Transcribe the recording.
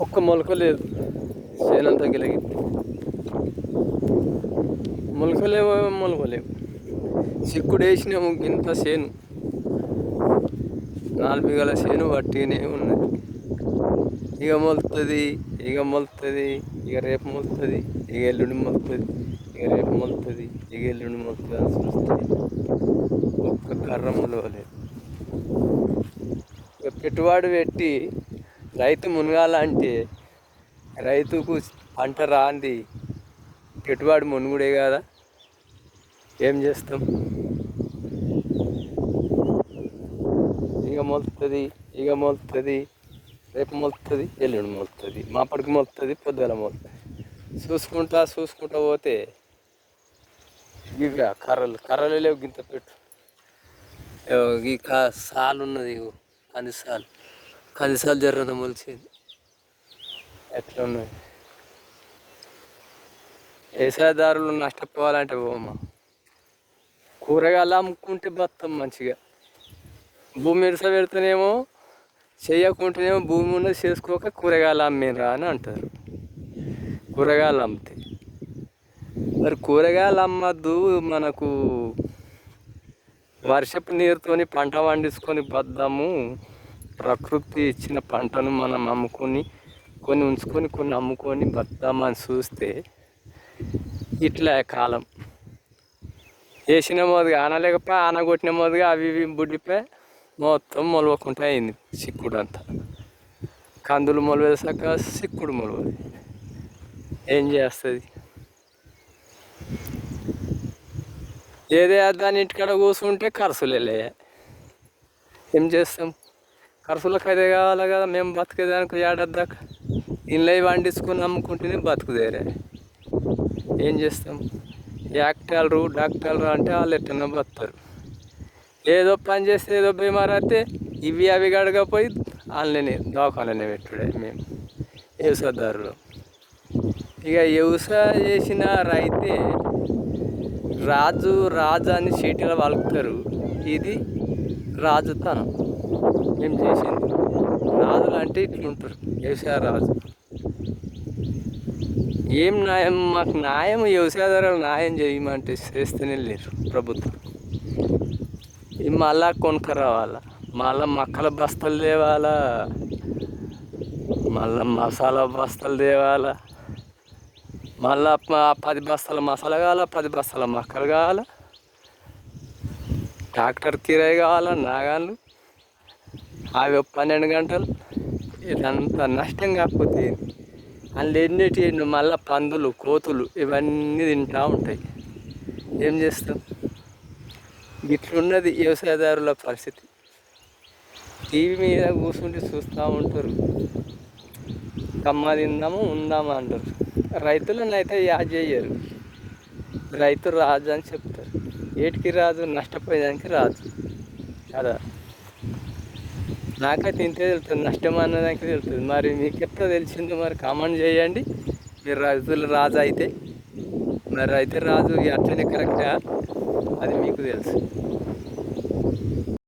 ఒక్క మొలక లేదు. చేనంతా గిలగి మొలకలేమో మొలకలేవు. చిక్కుడు వేసినాము ఇంత చేను, 4 బిఘల చేను వట్టిగానే ఉన్నది. ఇక మొలుతుంది, ఇక మొలుతుంది, ఇక రేపు మొలుతుంది, ఇక ఎల్లుండి మొలుతుంది, ఇక రేపు మొలుతుంది, ఇక ఎల్లుండి మొలుతుంది అని చూస్తుంది. ఒక్క కర్ర మొలవలేదు. ఇక పెట్టుబడి పెట్టి రైతు మునగాలంటే రైతుకు పంట రాంది పెట్టుబడి మునుగుడే కదా. ఏం చేస్తాం? ఇక మొలుతుంది, ఇక మొలుతుంది, రేపు మొలుతుంది, ఎల్లుండి మొలుతుంది, మాపడికి మొలుతుంది, పొద్దుల మొలుతుంది. చూసుకుంటా పోతే ఇక కర్రలు లేవు. గింత పెట్టు ఈ సాలు ఉన్నది, కందిసాలు జర్రన మొలిచింది. ఎట్లా ఉన్నది? వ్యవసాయదారులు నష్టపోవాలంటే పోమా, కూరగాయలు అమ్ముకుంటే బతాం మంచిగా. భూమి ఇరుస పెడితేనేమో చేయకుంటేనేమో భూమి ఉన్నది చేసుకోక కూరగాయలు అమ్మేరా అని అంటారు. కూరగాయలు అమ్మితే మరి కూరగాయలు అమ్మద్దు, మనకు వర్షపు నీరుతోని పంట పండించుకొని బద్దాము. ప్రకృతి ఇచ్చిన పంటను మనం అమ్ముకొని, కొన్ని ఉంచుకొని కొన్ని అమ్ముకొని బద్దామని చూస్తే ఇట్లా కాలం వేసిన మోదుగా ఆనలేకపోయి, ఆనగొట్టిన మోదుగా అవి ఇవి బుడ్డిపోయి మొత్తం మొలవకుండా అయింది. చిక్కుడు అంతా కందులు మొలవేసాక చిక్కుడు మొలవదు. ఏం చేస్తుంది? ఏదే దాని ఇంటికాడ కూర్చుంటే ఖర్చులు వెళ్ళాయి. ఏం చేస్తాం? ఖర్చులకు అదే కావాలి కదా. మేము బతికేదానికి ఏడాదిదాకా ఇళ్ళవి పండించుకొని అమ్ముకుంటేనే బతుకుదేరే. ఏం చేస్తాం? డాక్టర్లు అంటే వాళ్ళు ఎట్టన్నా బతారు. ఏదో పని చేస్తే ఏదో బీమారు అయితే ఇవి అవి గడకపోయి వాళ్ళని దవాఖాననే పెట్టుడే మేము వ్యవసాయదారులు. ఇక వ్యవసాయం చేసిన రైతే రాజు అని చీటీలో పలుకుతారు. ఇది రాజుతనం. మేము చేసింది రాజులు అంటే ఇట్లుంటారు. వ్యవసాయ రాజు ఏం న్యాయం? మాకు న్యాయం వ్యవసాయదారులు న్యాయం చేయమంటే చేస్తేనే లేరు ప్రభుత్వం. మళ్ళా కొనుక్క రావాలా, మళ్ళీ మక్కల బస్తలు తేవాలా, మళ్ళీ మసాలా బస్తలు తేవాలా, మళ్ళీ 10 బస్తాల మసాలా కావాలా, 10 బస్తాల మక్కలు కావాలా, ట్రాక్టర్ కిరాయి కావాలా, నాగాళ్ళు అవి 12 గంటలు. ఇదంతా నష్టం కాకపోతే అందులో ఎన్నిటి మళ్ళీ పందులు, కోతులు ఇవన్నీ తింటూ ఉంటాయి. ఏం చేస్తాం? ఇట్లున్నది వ్యవసాయదారుల పరిస్థితి. టీవీ మీద కూర్చుంటే చూస్తూ ఉంటారు, కమ్మ తిందాము ఉందామా అంటారు. రైతులను అయితే యాద్ చేయరు. రైతు రాజు అని చెప్తారు. ఏటికి రాజు? నష్టపోయేదానికి రాజు కదా. నాకైతే ఇంతే తెలుస్తుంది, నష్టం అన్నదానికి తెలుస్తుంది. మరి మీకు ఎట్లా తెలిసిందో మరి కామెంట్ చేయండి. మీరు రైతులు రాజు అయితే మరి రైతు రాజు అట్లనే కరెక్టా? అది మీకు తెలుసు.